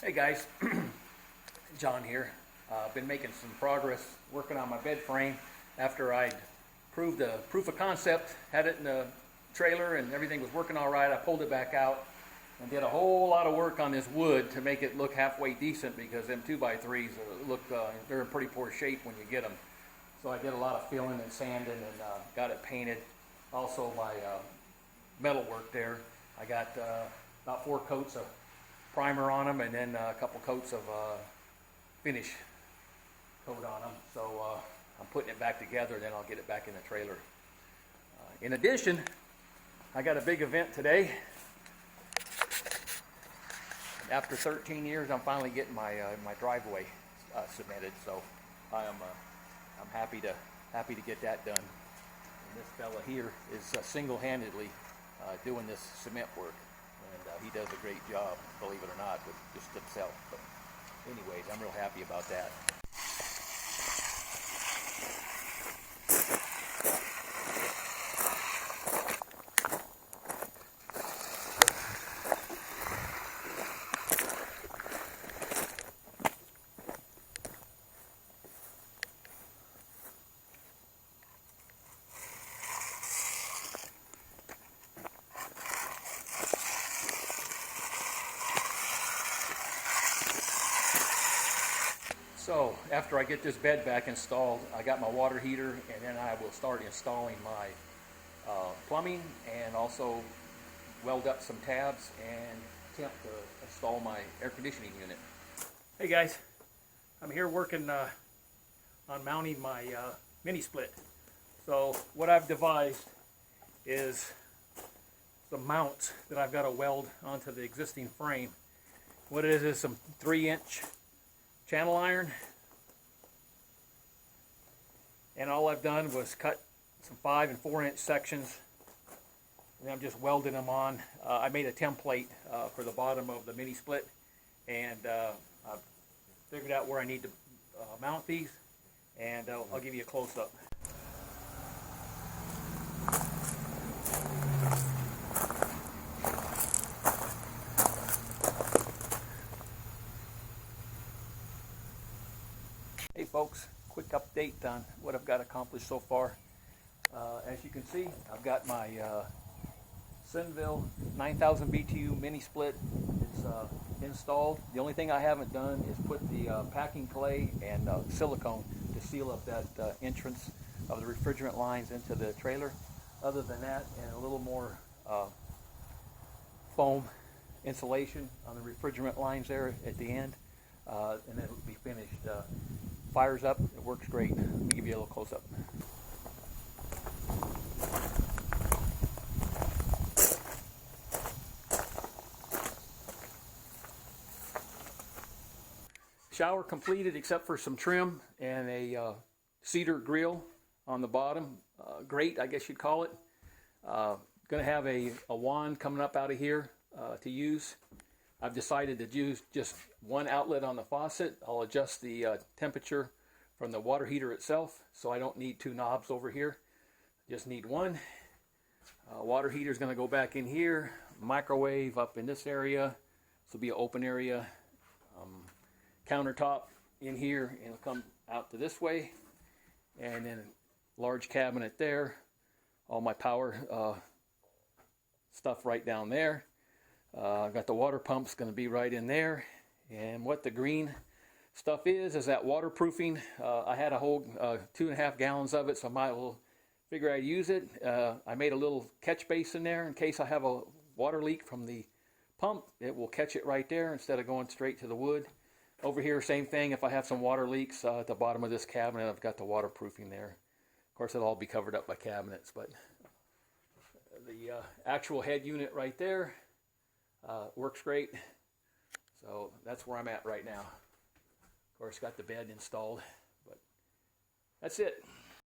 Hey guys, John here. I've been making some progress working on my bed frame after I'd proved the proof of concept, had it in the trailer and everything was working all right. I pulled it back out and did a whole lot of work on this wood to make it look halfway decent because them 2x3s look, they're in pretty poor shape when you get them. So I did a lot of filling and sanding and got it painted. Also my metal work there, I got about 4 coats of primer on them and then a couple coats of finish coat on them. So I'm putting it back together, then I'll get it back in the trailer. In addition, I got a big event today. After 13 years, I'm finally getting my my driveway submitted. So I'm happy to get that done. And this fella here is single-handedly doing this cement work. And he does a great job, believe it or not, with just himself. But anyways, I'm real happy about that. So after I get this bed back installed, I got my water heater, and then I will start installing my plumbing and also weld up some tabs and attempt to install my air conditioning unit. Hey guys, I'm here working on mounting my mini split. So what I've devised is some mounts that I've got to weld onto the existing frame. What it is some 3-inch channel iron, and all I've done was cut some 5 and 4-inch sections, and I'm just welding them on. I made a template for the bottom of the mini split, and I've figured out where I need to mount these, and I'll give you a close-up. Hey folks, quick update on what I've got accomplished so far. As you can see, I've got my Sinville 9000 BTU mini split is installed. The only thing I haven't done is put the packing clay and silicone to seal up that entrance of the refrigerant lines into the trailer. Other than that, and a little more foam insulation on the refrigerant lines there at the end, and then it'll be finished. Fires up, it works great. Let me give you a little close-up. Shower completed except for some trim and a cedar grill on the bottom. Grate, I guess you'd call it. Going to have a wand coming up out of here to use. I've decided to use just one outlet on the faucet. I'll adjust the temperature from the water heater itself, so I don't need 2 knobs over here. Just need one. Water heater is going to go back in here. Microwave up in this area. This will be an open area. Countertop in here, and it'll come out to this way. And then a large cabinet there. All my power stuff right down there. I've got the water pump's going to be right in there, and what the green stuff is that waterproofing. I had a whole 2.5 gallons of it, so I might well figure I'd use it. I made a little catch basin there in case I have a water leak from the pump. It will catch it right there instead of going straight to the wood. Over here, same thing. If I have some water leaks at the bottom of this cabinet, I've got the waterproofing there. Of course, it'll all be covered up by cabinets, but the actual head unit right there works great. So that's where I'm at right now. Of course, got the bed installed, but that's it.